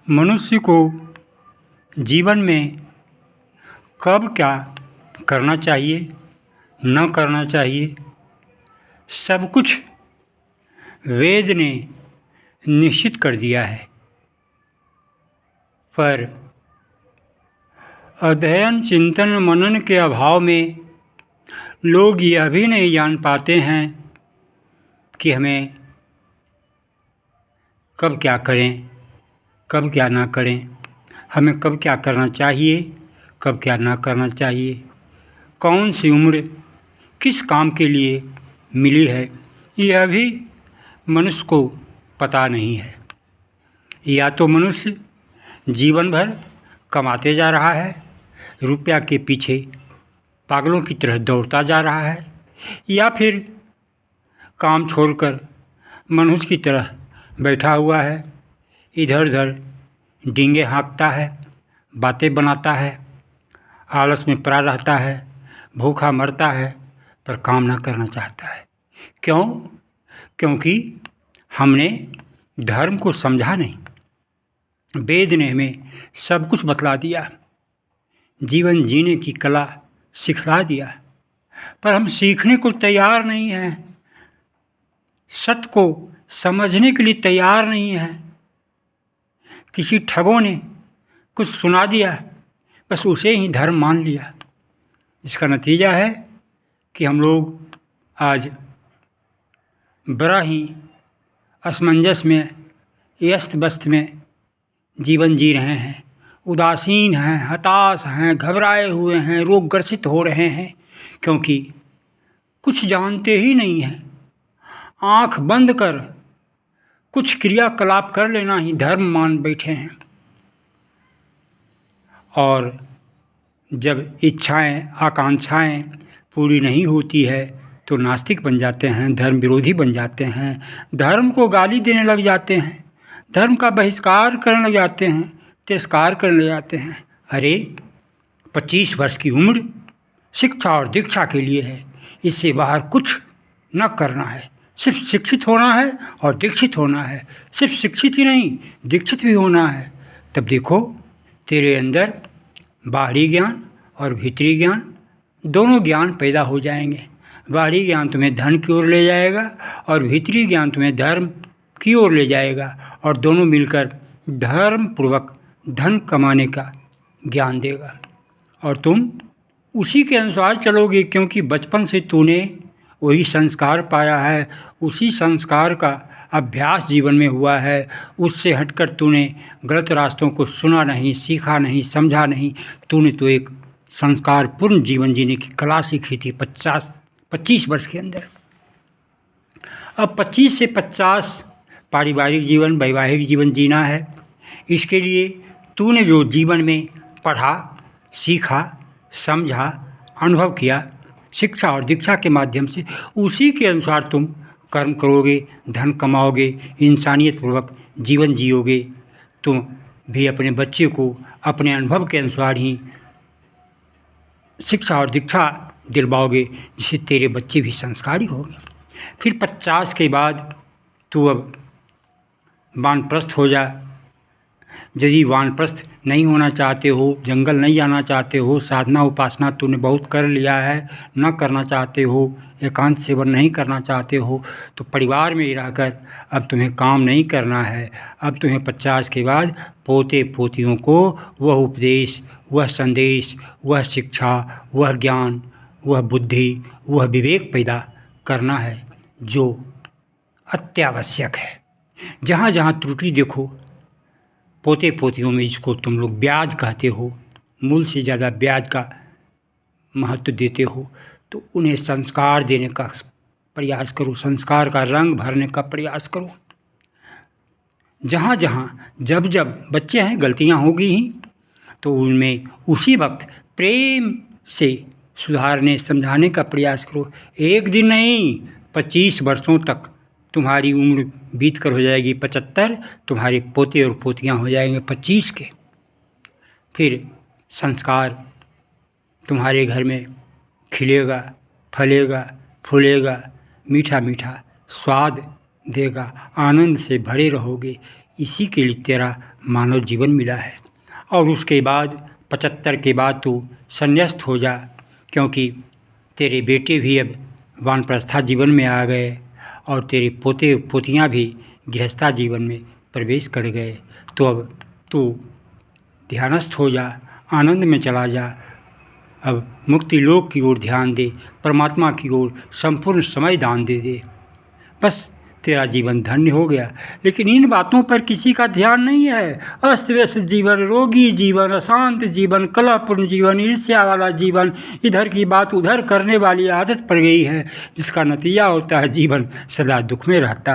मनुष्य को जीवन में कब क्या करना चाहिए, न करना चाहिए, सब कुछ वेद ने निश्चित कर दिया है। पर अध्ययन, चिंतन, मनन के अभाव में लोग यह भी नहीं जान पाते हैं कि हमें कब क्या करें, कब क्या ना करें, हमें कब क्या करना चाहिए, कब क्या ना करना चाहिए, कौन सी उम्र किस काम के लिए मिली है, यह भी मनुष्य को पता नहीं है। या तो मनुष्य जीवन भर कमाते जा रहा है, रुपया के पीछे पागलों की तरह दौड़ता जा रहा है, या फिर काम छोड़कर मनुष्य की तरह बैठा हुआ है, इधर उधर डींगे हाँकता है, बातें बनाता है, आलस में पड़ा रहता है, भूखा मरता है, पर काम ना करना चाहता है। क्यों? क्योंकि हमने धर्म को समझा नहीं। वेद ने हमें सब कुछ बतला दिया, जीवन जीने की कला सिखला दिया, पर हम सीखने को तैयार नहीं हैं, सत्य को समझने के लिए तैयार नहीं हैं। किसी ठगों ने कुछ सुना दिया, बस उसे ही धर्म मान लिया। इसका नतीजा है कि हम लोग आज बड़ा ही असमंजस में, अस्त व्यस्त में जीवन जी रहे हैं, उदासीन हैं, हताश हैं, घबराए हुए हैं, रोग ग्रसित हो रहे हैं, क्योंकि कुछ जानते ही नहीं हैं। आँख बंद कर कुछ क्रियाकलाप कर लेना ही धर्म मान बैठे हैं। और जब इच्छाएं, आकांक्षाएं पूरी नहीं होती है तो नास्तिक बन जाते हैं, धर्म विरोधी बन जाते हैं, धर्म को गाली देने लग जाते हैं, धर्म का बहिष्कार करने लग जाते हैं, तिरस्कार करने लग जाते हैं। अरे 25 वर्ष की उम्र शिक्षा और दीक्षा के लिए है, इससे बाहर कुछ न करना है। सिर्फ शिक्षित होना है और दीक्षित होना है। सिर्फ शिक्षित ही नहीं, दीक्षित भी होना है। तब देखो तेरे अंदर बाहरी ज्ञान और भीतरी ज्ञान दोनों ज्ञान पैदा हो जाएंगे। बाहरी ज्ञान तुम्हें धन की ओर ले जाएगा और भीतरी ज्ञान तुम्हें धर्म की ओर ले जाएगा, और दोनों मिलकर धर्म पूर्वक धन कमाने का ज्ञान देगा। और तुम उसी के अनुसार चलोगे, क्योंकि बचपन से तूने वही संस्कार पाया है, उसी संस्कार का अभ्यास जीवन में हुआ है। उससे हटकर तूने गलत रास्तों को सुना नहीं, सीखा नहीं, समझा नहीं। तूने तो एक संस्कार पूर्ण जीवन जीने की कला सीखी थी 25 वर्ष के अंदर। अब 25 से 50 पारिवारिक जीवन, वैवाहिक जीवन जीना है। इसके लिए तूने जो जीवन में पढ़ा, सीखा, समझा, अनुभव किया, शिक्षा और दीक्षा के माध्यम से, उसी के अनुसार तुम कर्म करोगे, धन कमाओगे, इंसानियत पूर्वक जीवन जियोगे। तुम भी अपने बच्चे को अपने अनुभव के अनुसार ही शिक्षा और दीक्षा दिलवाओगे, जिससे तेरे बच्चे भी संस्कारी होंगे। फिर 50 के बाद तू अब वानप्रस्थ हो जा। यदि वानप्रस्थ नहीं होना चाहते हो, जंगल नहीं जाना चाहते हो, साधना उपासना तूने बहुत कर लिया है, न करना चाहते हो, एकांत सेवन नहीं करना चाहते हो, तो परिवार में ही रहकर अब तुम्हें काम नहीं करना है। अब तुम्हें 50 के बाद पोते पोतियों को वह उपदेश, वह संदेश, वह शिक्षा, वह ज्ञान, वह बुद्धि, वह विवेक पैदा करना है जो अत्यावश्यक है। जहाँ जहाँ त्रुटि देखो, पोते पोतियों में, जिसको तुम लोग ब्याज कहते हो, मूल से ज़्यादा ब्याज का महत्व देते हो, तो उन्हें संस्कार देने का प्रयास करो, संस्कार का रंग भरने का प्रयास करो। जहाँ जहाँ जब जब बच्चे हैं, गलतियाँ होगी ही, तो उनमें उसी वक्त प्रेम से सुधारने, समझाने का प्रयास करो। एक दिन नहीं, 25 वर्षों तक तुम्हारी उम्र बीत कर हो जाएगी 75, तुम्हारे पोते और पोतियाँ हो जाएंगे 25 के। फिर संस्कार तुम्हारे घर में खिलेगा, फलेगा, फूलेगा, मीठा मीठा स्वाद देगा, आनंद से भरे रहोगे। इसी के लिए तेरा मानव जीवन मिला है। और उसके बाद 75 के बाद तू संन्यास्त हो जा, क्योंकि तेरे बेटे भी अब वानप्रस्था जीवन में आ गए और तेरे पोते पोतियाँ भी गृहस्था जीवन में प्रवेश कर गए। तो अब तू ध्यानस्थ हो जा, आनंद में चला जा। अब मुक्ति लोक की ओर ध्यान दे, परमात्मा की ओर संपूर्ण समय दान दे दे। बस तेरा जीवन धन्य हो गया। लेकिन इन बातों पर किसी का ध्यान नहीं है। अस्त व्यस्त जीवन, रोगी जीवन, अशांत जीवन, कलहपूर्ण जीवन, ईर्ष्या वाला जीवन, इधर की बात उधर करने वाली आदत पड़ गई है, जिसका नतीजा होता है जीवन सदा दुख में रहता है।